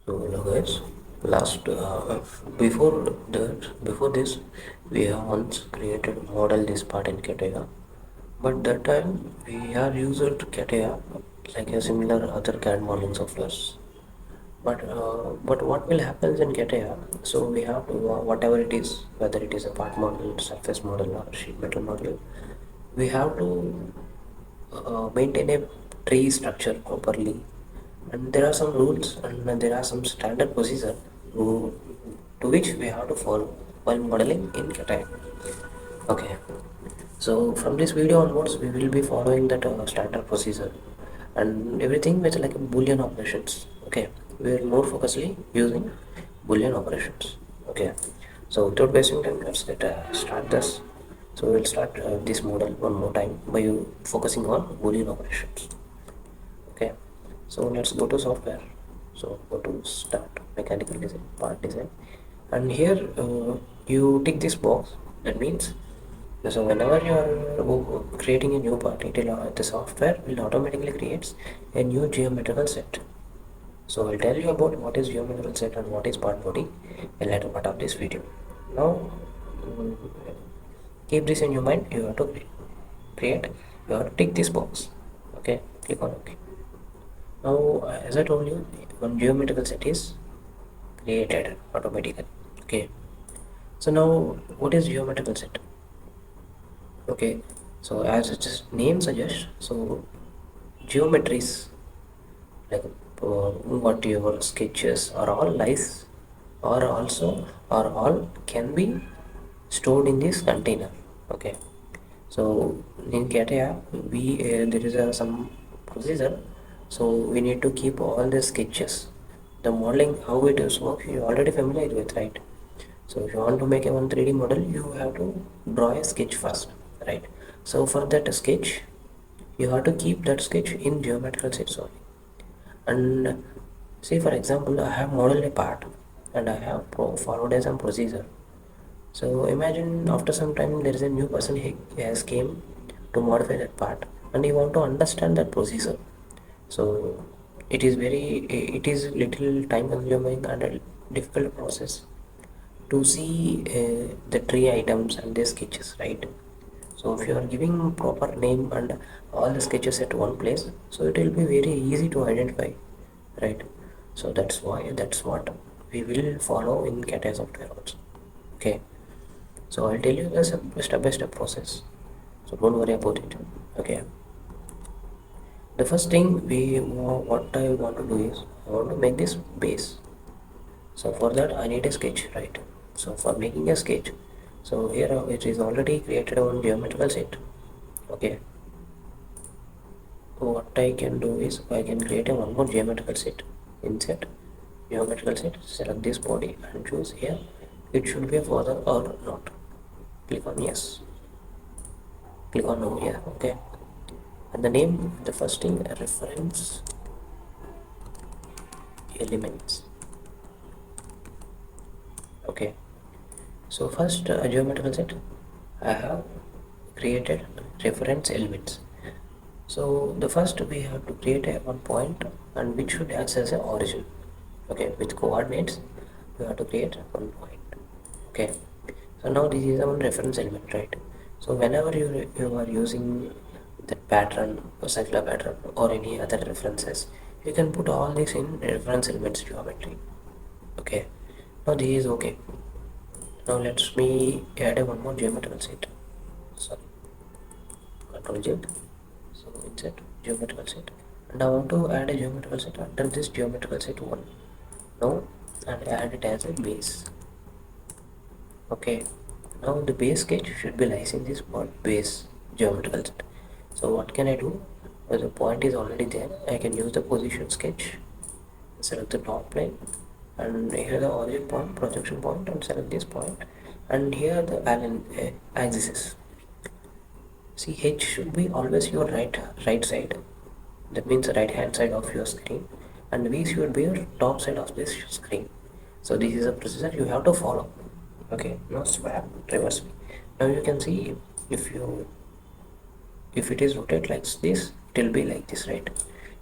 So hello guys, last before this we have once created model this part in Catia, but that time we are used Catia like a similar other CAD modeling softwares. But what will happen in Catia? So we have to whatever it is, whether it is a part model, surface model, or sheet metal model, we have to maintain a tree structure properly, and there are some rules and there are some standard procedure to, to which we have to follow while modeling in Catia. Okay, so from this video onwards we will be following that standard procedure and everything with like Boolean operations. Okay, we are more focusly using Boolean operations. Okay, so without wasting time, let's get start this. So we'll start this model one more time by focusing on Boolean operations. Okay, so let's go to software. So go to start mechanical design, part design, and here you tick this box. That means so whenever you are creating a new part, the software will automatically creates a new geometrical set. So I'll tell you about what is geometrical set and what is part body in later part of this video. Now mm, keep this in your mind. You have to create. You have to tick this box. Okay, click on OK. Now as I told you, one geometrical set is created automatically. Okay. So now what is geometrical set? Okay, so as its name suggests, so geometries like what your sketches are all lies or also or all can be stored in this container. Okay, so in Catia we there is some procedure, so we need to keep all the sketches. The modeling how it is work you already familiar with, right? So if you want to make a 3D model, you have to draw a sketch first, right? So for that sketch, you have to keep that sketch in geometrical sets only. And say for example, I have modeled a part and I have followed as some procedure. So imagine after some time there is a new person he has came to modify that part and he want to understand that procedure. So it is little time consuming and a difficult process to see the tree items and their sketches, right? So if you are giving proper name and all the sketches at one place, so it will be very easy to identify, right? So that's what we will follow in Catia software also. Okay, so I'll tell you the step by step process, so don't worry about it. Okay, the first thing what I want to do is I want to make this base. So for that I need a sketch, right? So for making a sketch, so here it is already created on geometrical set. Okay, so what I can do is I can create a one more geometrical set. Insert geometrical set, select this body and choose here it should be a further or not. Click on yes, click on no here. Okay, and the name, the first thing, reference elements. Okay, so first geometrical set I have created reference elements. So the first we have to create a one point and which should act as a origin. Okay, with coordinates we have to create one point. Okay, so now this is one reference element, right? So whenever you are using that pattern or circular pattern or any other references, you can put all this in reference elements geometry. Okay, now this is okay. Now let's me add a one more geometrical set. Sorry, Control Z. So insert geometrical set, and I want to add a geometrical set under this geometrical set 1 now and add it as a base. Okay, now the base sketch should be lies in this base geometrical set. So what can I do? As the point is already there, I can use the position sketch, select the top plane, and here the origin point, projection point, and select this point, and here the axis. See, H should be always your right side. That means right hand side of your screen, and V should be your top side of this screen. So this is a procedure you have to follow. Okay, now swap reverse V. Now you can see if it is rotated like this, it will be like this, right?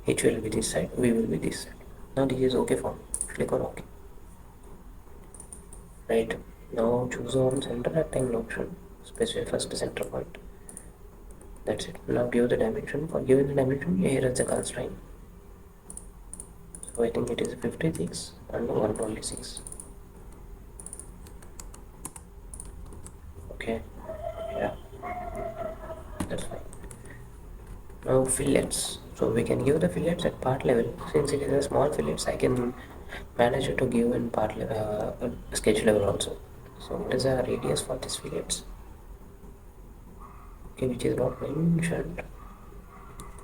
H will be this side, V will be this side. Now this is okay for me. Click on OK. Right. Now choose on center rectangle option. Specify first center point. That's it. Now give the dimension. For giving the dimension, here is the constraint. So I think it is 56 and 126. Okay. Yeah, that's fine. Now fillets. So we can give the fillets at part level. Since it is a small fillets, I can manage it to give in part level, sketch level also. So what is the radius for this fillets? Okay, which is not mentioned.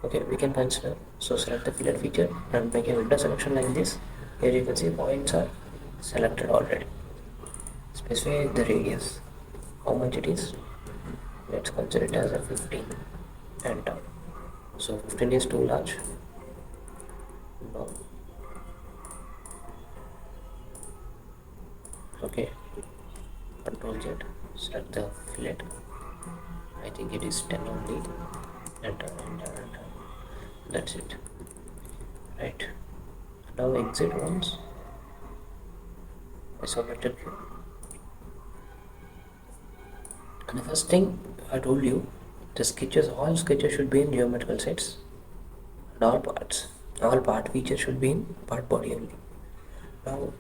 Okay, we can consider. So select the fillet feature and make a window selection like this. Here you can see points are selected already. Specify the radius. How much it is? Let's consider it as a 15. Enter. So 15 is too large. No. Okay. Control Z. Select the fillet. I think it is 10 only. Enter, enter, enter. That's it. Right. Now exit once. Isometric view. And the first thing I told you, the sketches, all sketches should be in geometrical sets and all parts. All part features should be in part body only. Now,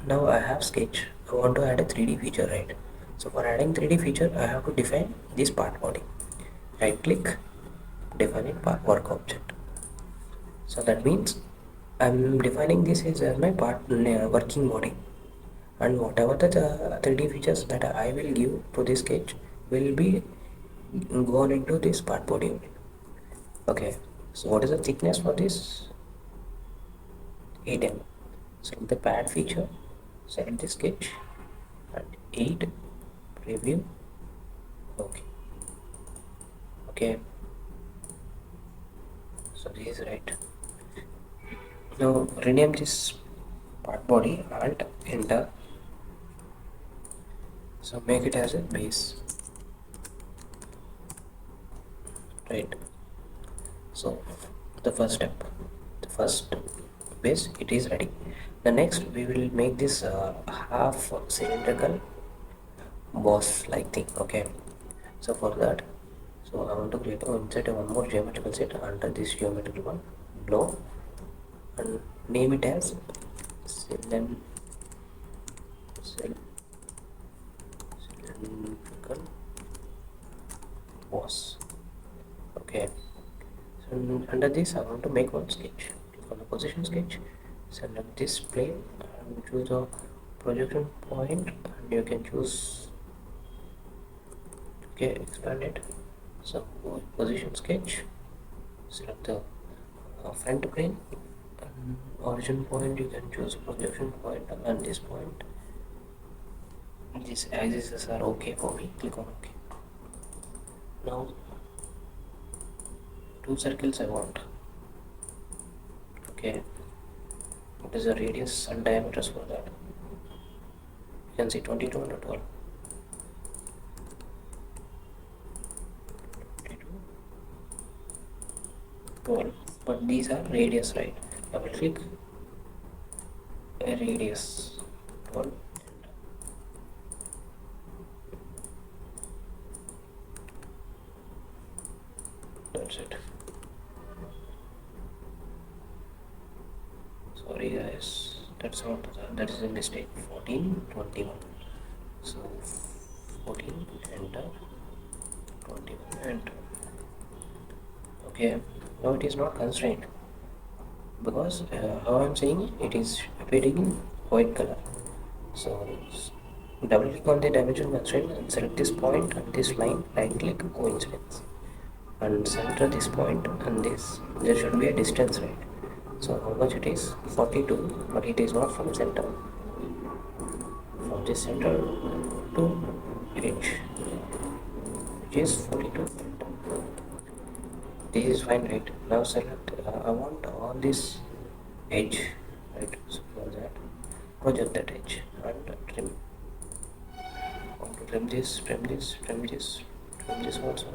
now I have sketch. I want to add a 3D feature, right? So for adding 3D feature, I have to define this part body. Right click, define it part work object. So that means I'm defining this as my part working body, and whatever the 3D features that I will give to this sketch will be gone into this part body only. Okay, so what is the thickness for this? 8 mm. Select the pad feature, select the sketch and 8, preview. Okay, okay, so this is right. Now rename this part body and enter. So make it as a base, right? So the first step, the first base, it is ready. The next we will make this half cylindrical boss like thing. Okay, so for that, so I want to create insert one more geometrical set under this geometrical one below and name it as cylindrical boss. Okay, so under this I want to make one sketch. Click on the position sketch, select this plane and choose a projection point, and you can choose, okay, expand it. So position sketch, select the front plane and origin point, you can choose projection point and this point. These axes are okay for me. Click on OK. Now two circles I want. Okay, what is the radius and diameters for that? You can see 22 and 12. 22, 12. But these are radius, right? Double click a radius 12. That's it. Sorry guys, that's not that is a mistake. 14, 21. So 14, enter, 21, enter. Okay, now it is not constrained because how I'm saying it is appearing in white color. So double click on the dimension constraint and select this point and this line, right click coincidence and center this point and this. There should be a distance, right? So how much it is? 42, but it is not from center. From this center to edge, which is 42. This is fine, right? Now select, I want all this edge, right? So for that, project that edge and trim. I want to trim this, trim this, trim this, trim this also,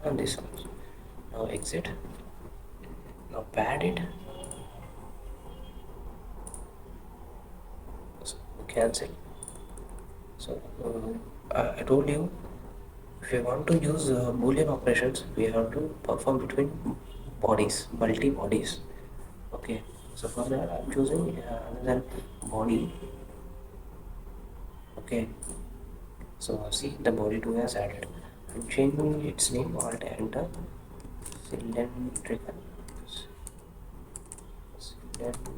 and this also. Now exit. Now pad it. So cancel. So I told you, if you want to use Boolean operations, we have to perform between bodies, multi bodies. Okay. So for that, I'm choosing another body. Okay. So see, the body 2 has added. I'm changing its name. Alt enter. Cylindrical. Cylindrical.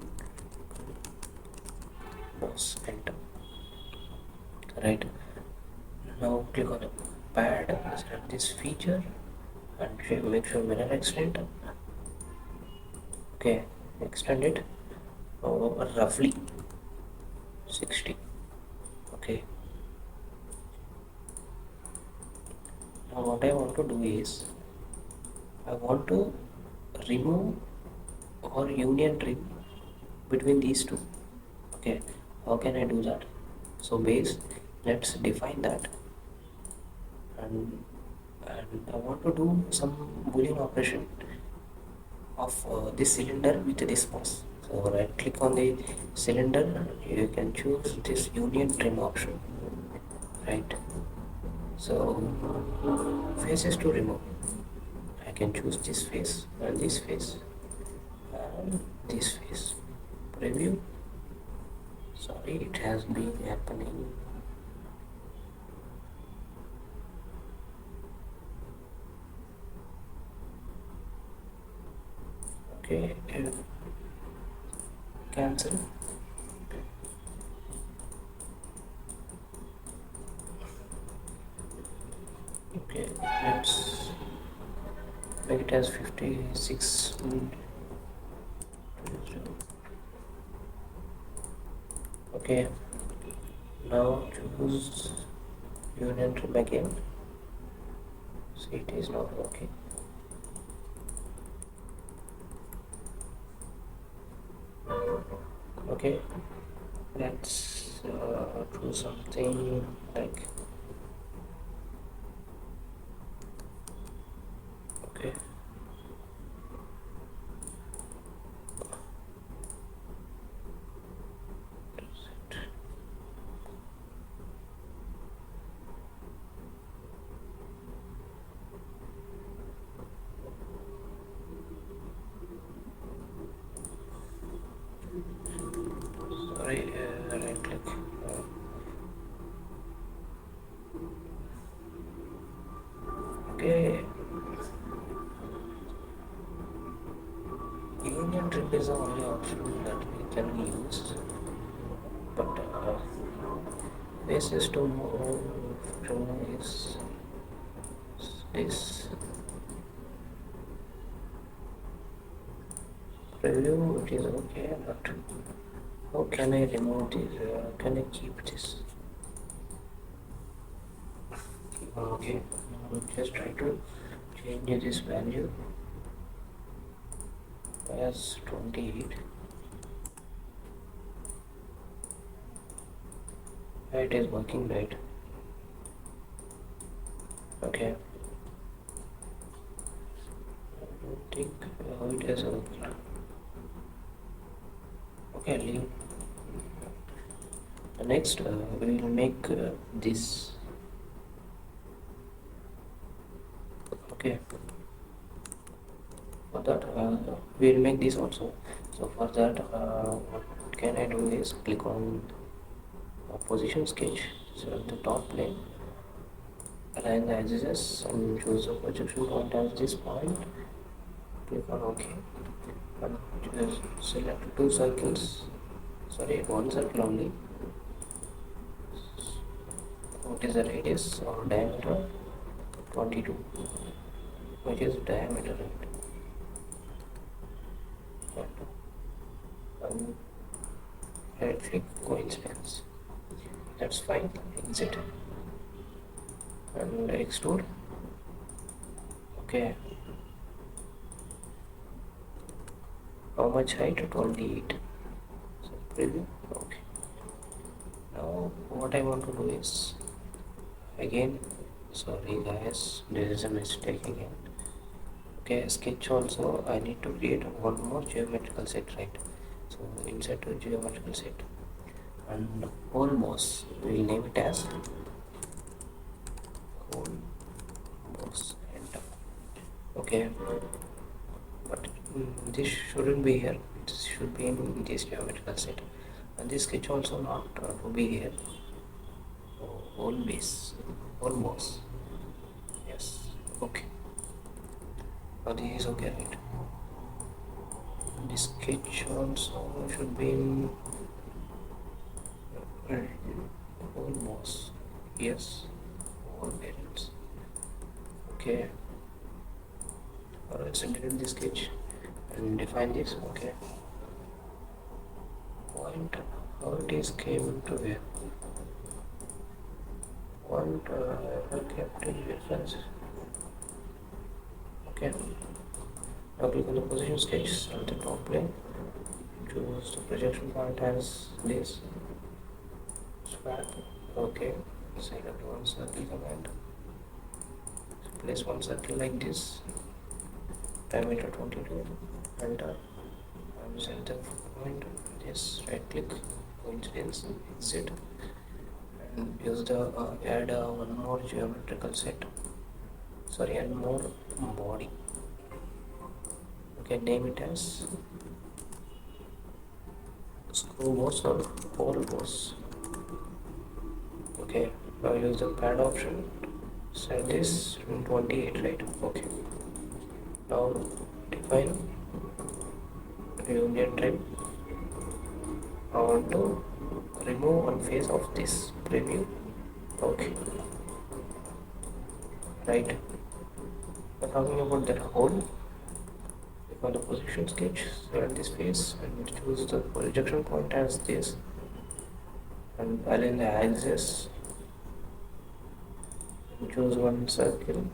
Mouse enter. Right. Now click on the pad. Select this feature and make sure mirror extend. Okay. Extend it. Roughly 60. Okay. Now what I want to do is I want to remove or union trim between these two. Okay, how can I do that? So base, let's define that, and I want to do some boolean operation of this cylinder with this mouse. So right click on the cylinder, you can choose this union trim option, right? So faces to remove, I can choose this face and this face and this face. Preview. Sorry, it has been happening. Okay, cancel. Okay, let's make it as 56. Okay, now choose union trim again. See, it is not working. Okay, let's do something like, okay, sorry, right click. Okay, union trim is the only option that we can use, but basis to move from is this. Preview, it is okay, but how can I remove this? Can I keep this? Okay, just try to change this value as 28. It is working right. Okay. I don't think it has worked. Okay, leave. Next, we will make this. Okay. For that, we will make this also. So for that, what can I do is click on position sketch. So at the top plane, align the axis and choose the projection point as this point. Click on OK. And select two circles. Sorry, one circle only. What is the radius or diameter? 22, which is diameter, right? And right click coincidence. That's fine. Exit and extrude. Okay. How much height? 28. So preview. Okay. Now what I want to do is, again, sorry guys, there is a mistake again. Okay, sketch also I need to create one more geometrical set, right? So insert a geometrical set and whole boss. We'll name it as whole boss. And okay, but this shouldn't be here. It should be in this geometrical set. And this sketch also not to be here. Whole base, whole boss. Yes. Okay. Now this is okay, right? This sketch also should be in whole boss. Yes. All parents. Okay. Let's delete this sketch and define this. Okay. Point how it is came into here. Point capital reference. Okay. Now click on the position sketch, select the top plane, choose the projection point as this. Swap. Okay. Select one circle command. Place one circle like this. Diameter 22. Enter. And set the point. This right click. Coincidence. Exit. And use the add one more geometrical set. Sorry, add more body. Okay, name it as screw boss or pole boss. Okay, now use the pad option. Set this to 28, right? Okay. Now define union trim. I want to remove one face of this preview. Okay. Right. We're talking about that hole. Click on the position sketch, select this face and choose the projection point as this and align the axis and choose one circle.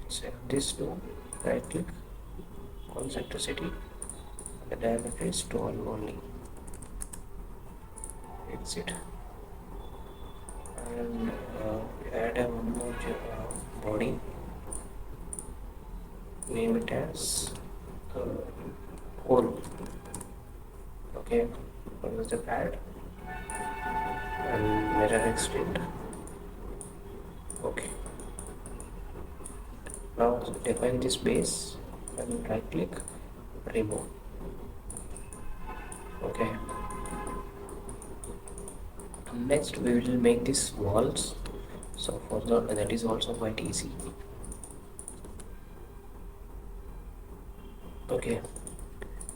Select this to right click, concentricity, and the diameter is 12 only. Exit and add a one more body. Name it as hole. Okay, use the pad and mirror extend. Okay. Now define this base and right click, remove. Okay. Next we will make these walls. So for that is also quite easy. Okay.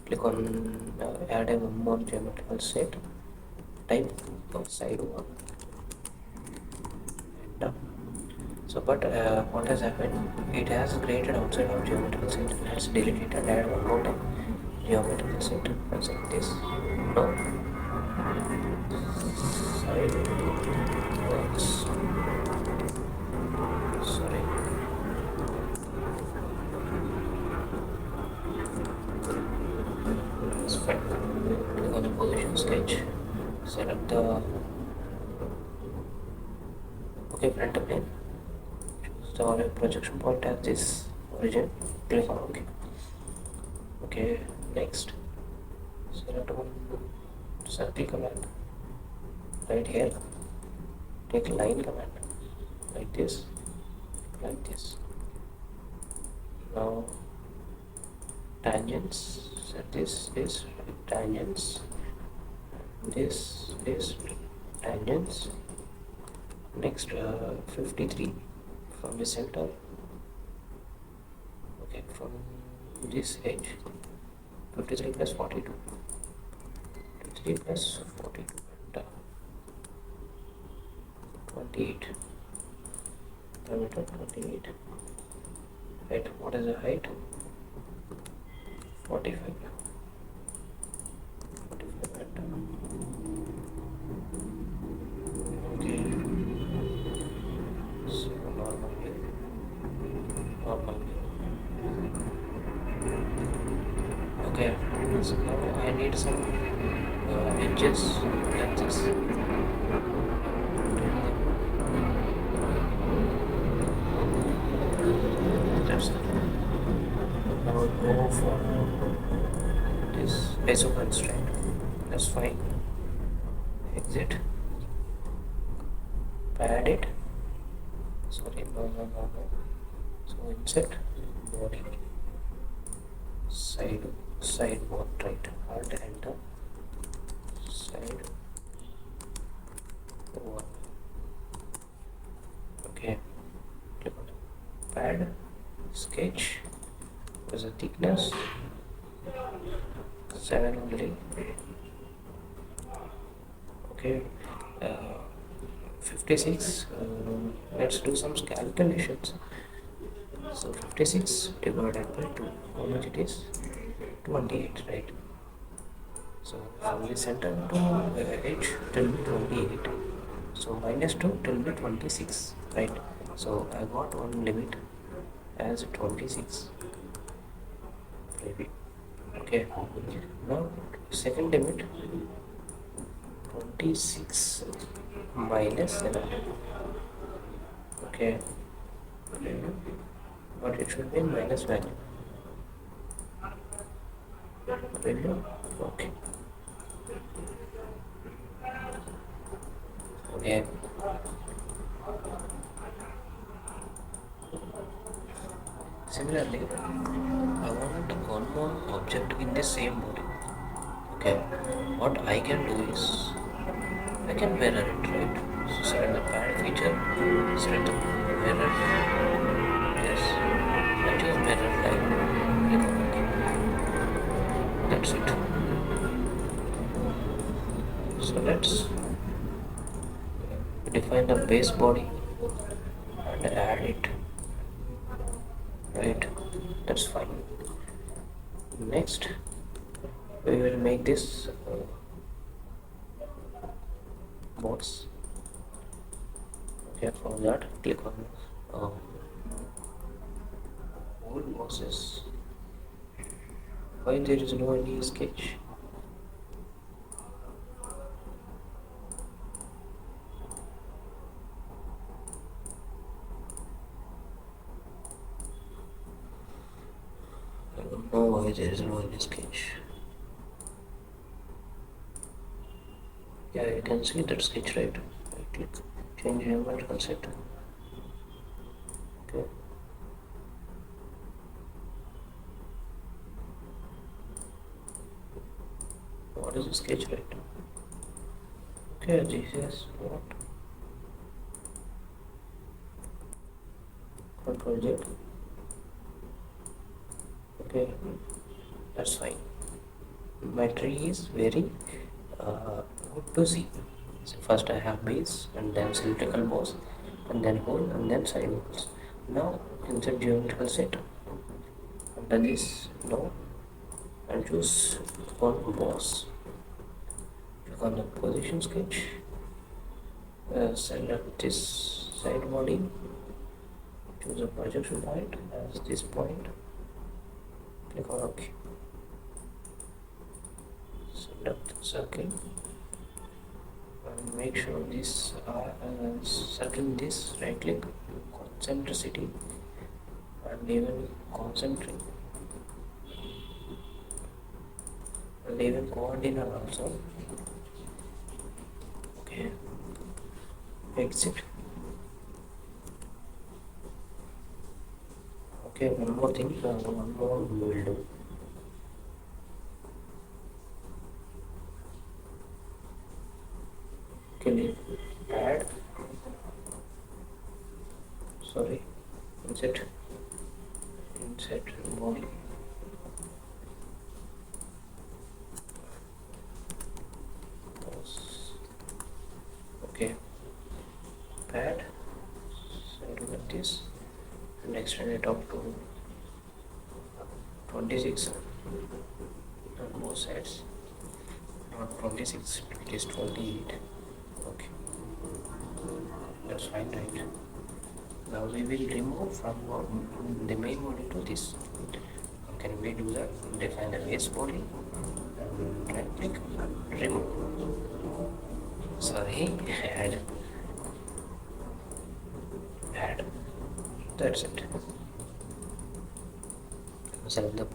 Click on add a one more geometrical set. Type side one. And so but what has happened, it has created outside of geometrical set. Let's delete it and add one more time geometrical set and like this. No, side works. Sorry, it's fine. Click on the position sketch, select the front plane, choose the projection point as this origin, click on OK. Okay, next select one circle command right here, take line command like this, now tangents, set this tangents, this tangents. Next 53 from the center. Okay, from this edge 53 plus 42, 53 plus 42 and 28, diameter 28. Right, what is the height? 45 and okay, so normally okay, so now I need some edges like this. go for this ISO constraint. That's fine. Exit. Pad it. Sorry, no. So insert body side one, right? Alt enter side one. Okay. Click on pad sketch. There's a thickness 7 only. Okay. Uh, 56. Let's do some calculations. So 56 divided by 2. How much it is? 28, right? So from the center to edge it will be 28. So minus 2 it will be 26, right? So I got one limit as 26 maybe. Okay. Now second limit 26 minus 7. Okay. But it should be minus value. Value. Okay. Okay. Similarly, I want one more object in the same body. Okay. What I can do is I can mirror it, right? So select the pad feature, select the mirror. Yes. I choose mirror line. Click on OK. That's it. So let's define the base body and add it. Right, that's fine. Next we will make this box. Okay, for that click on all bosses. Why there is no any sketch? I don't know why there is no any sketch. Yeah, you can see that sketch, right? Right click, change environment concept. Okay. What is the sketch, right? Okay, this is what? Control Z. Okay, that's fine. My tree is very good to see. So first I have base and then cylindrical boss and then hole and then side walls. Now insert geometrical set. Under this no and choose one boss. Click on the position sketch. Select this side body. Choose a projection point as this point. Click on OK. Select the circle and make sure this circle this, right click, concentricity and even concentric and even coordinate also. Okay, exit. Okay, one more thing, one more we will do. Okay, add, sorry, insert body. Okay, pad, so look at this and extend it up to 26 on both sides. Not 26, it is 28. Okay, that's fine, right? Now we will remove from the main body to this. How can we do that? Define the base body and right click and remove. Sorry, add. That's it. Select the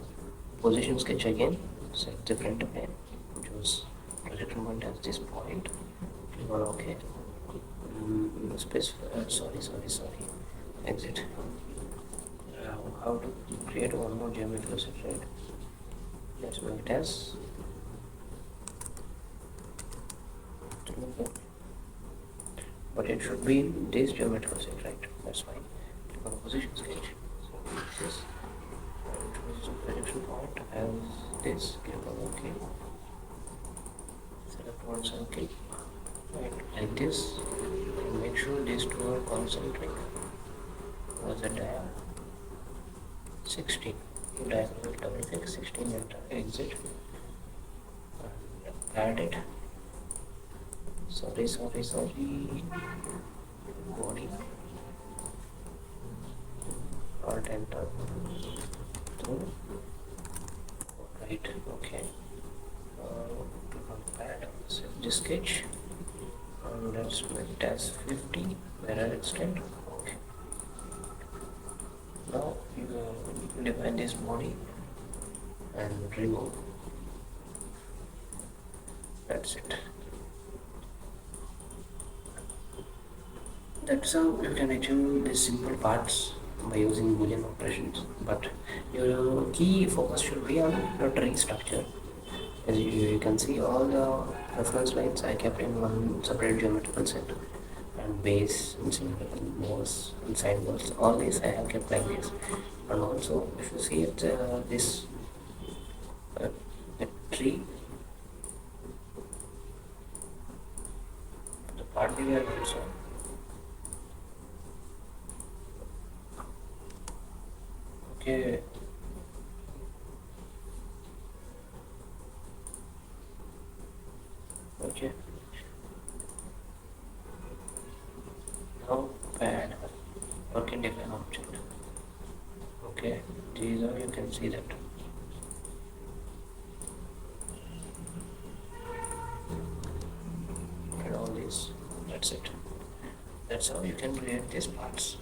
position sketch again, select the front plane, choose projection point as this point, click on OK. Sorry, exit. How to create one more geometry set, right? Let's make it as but it should be this geometrical set, right? That's fine. Click on position sketch. So this is choose the projection point as this. Click on OK. Select one circle, right, like this, and make sure these two are concentric. Was the diagonal 16. Diagonal double click 16 and exit. And add it. Sorry. Body. Alt enter. Through. Right. Okay. Click on pad. Set the sketch. And let's make it as 50. Mirror extend. Okay. Now you define this body and remove. That's it. That's how you can achieve these simple parts by using Boolean operations. But your key focus should be on your tree structure. As you can see, all the reference lines I kept in one separate geometrical set, and base and cylinder walls and side walls. All these I have kept like this. And also, if you see it, this the tree, the part we are also. Okay. Okay. Now pad work in define object. Okay. These are, you can see that. And all these. That's it. That's how you can create these parts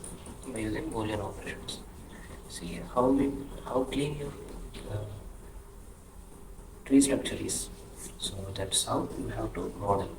by using Boolean operations. See how clean your tree structure is. So that's how you have to model.